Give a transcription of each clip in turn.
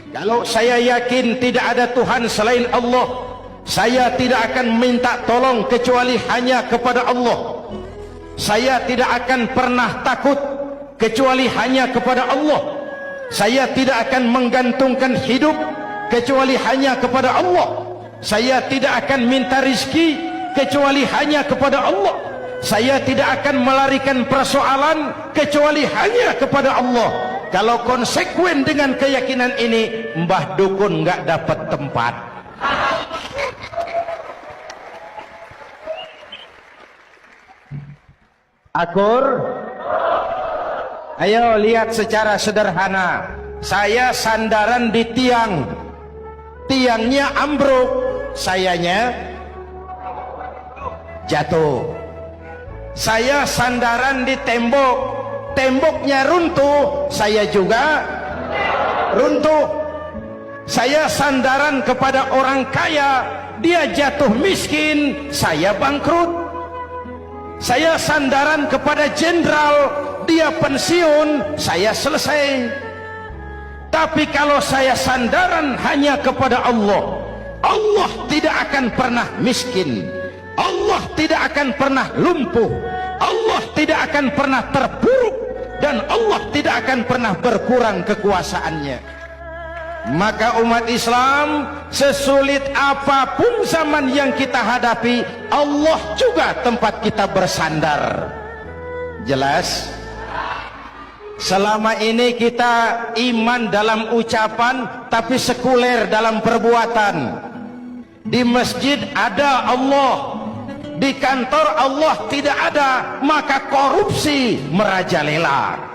Kalau saya yakin tidak ada Tuhan selain Allah, saya tidak akan minta tolong kecuali hanya kepada Allah. Saya tidak akan pernah takut kecuali hanya kepada Allah. Saya tidak akan menggantungkan hidup kecuali hanya kepada Allah. Saya tidak akan minta rizki kecuali hanya kepada Allah. Saya tidak akan melarikan persoalan kecuali hanya kepada Allah. Kalau konsekuen dengan keyakinan ini, Mbah Dukun nggak dapat tempat. Akur, ayo lihat secara sederhana. Saya sandaran di tiang, tiangnya ambruk, sayanya jatuh. Saya sandaran di tembok, temboknya runtuh, saya juga runtuh. Saya sandaran kepada orang kaya, dia jatuh miskin, saya bangkrut. Saya sandaran kepada jenderal, dia pensiun, saya selesai. Tapi kalau saya sandaran hanya kepada Allah, Allah tidak akan pernah miskin, Allah tidak akan pernah lumpuh, Allah tidak akan pernah terpuruk, dan Allah tidak akan pernah berkurang kekuasaannya. Maka umat Islam, sesulit apapun zaman yang kita hadapi, Allah juga tempat kita bersandar. Jelas? Selama ini kita iman dalam ucapan, tapi sekuler dalam perbuatan. Di masjid ada Allah, di kantor Allah tidak ada, maka korupsi merajalela.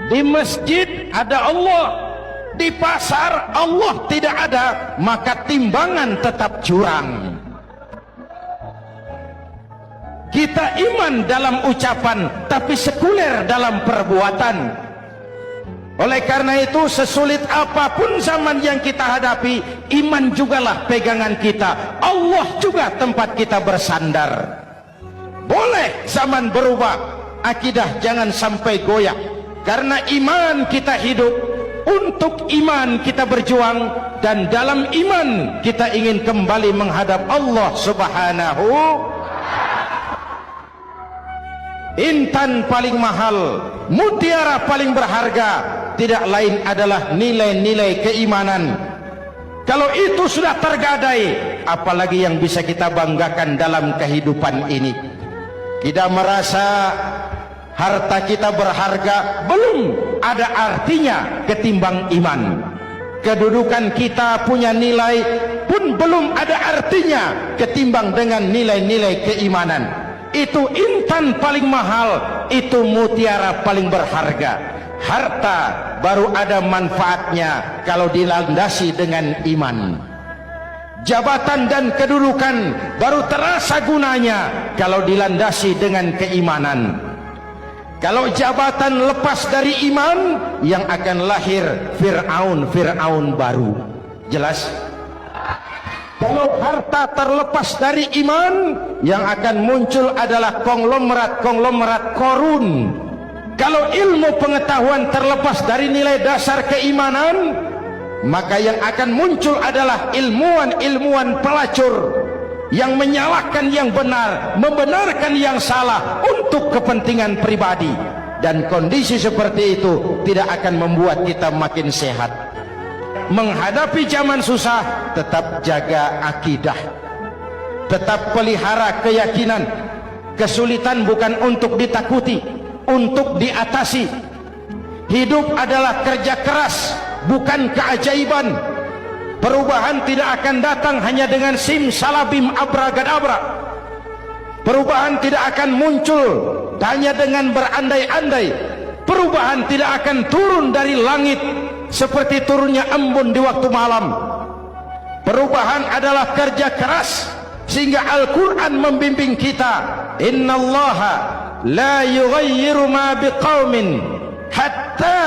Di masjid ada Allah, di pasar Allah tidak ada, maka timbangan tetap curang. Kita iman dalam ucapan, tapi sekuler dalam perbuatan. Oleh karena itu, sesulit apapun zaman yang kita hadapi, iman jugalah pegangan kita, Allah juga tempat kita bersandar. Boleh zaman berubah, akidah jangan sampai goyah. Karena iman kita hidup, untuk iman kita berjuang, dan dalam iman kita ingin kembali menghadap Allah Subhanahu. Intan paling mahal, mutiara paling berharga, tidak lain adalah nilai-nilai keimanan. Kalau itu sudah tergadai, apalagi yang bisa kita banggakan dalam kehidupan ini? Kita merasa harta kita berharga, belum ada artinya ketimbang iman. Kedudukan kita punya nilai pun belum ada artinya ketimbang dengan nilai-nilai keimanan. Itu intan paling mahal, itu mutiara paling berharga. Harta baru ada manfaatnya kalau dilandasi dengan iman. Jabatan dan kedudukan baru terasa gunanya kalau dilandasi dengan keimanan. Kalau jabatan lepas dari iman, yang akan lahir Fir'aun baru. Jelas? Kalau harta terlepas dari iman, yang akan muncul adalah konglomerat korun. Kalau ilmu pengetahuan terlepas dari nilai dasar keimanan, maka yang akan muncul adalah ilmuwan pelacur yang menyalahkan yang benar, membenarkan yang salah untuk kepentingan pribadi. Dan kondisi seperti itu tidak akan membuat kita makin sehat. Menghadapi zaman susah, tetap jaga akidah, tetap pelihara keyakinan. Kesulitan bukan untuk ditakuti, untuk diatasi. Hidup adalah kerja keras, bukan keajaiban. Perubahan tidak akan datang hanya dengan simsalabim abragadabra. Perubahan tidak akan muncul hanya dengan berandai-andai. Perubahan tidak akan turun dari langit seperti turunnya embun di waktu malam. Perubahan adalah kerja keras, sehingga Al-Quran membimbing kita, innallaha la yughayyiru ma biqaumin hatta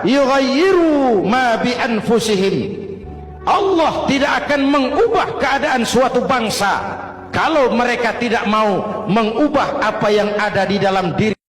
yughayyiru ma bi anfusihim. Allah tidak akan mengubah keadaan suatu bangsa kalau mereka tidak mau mengubah apa yang ada di dalam diri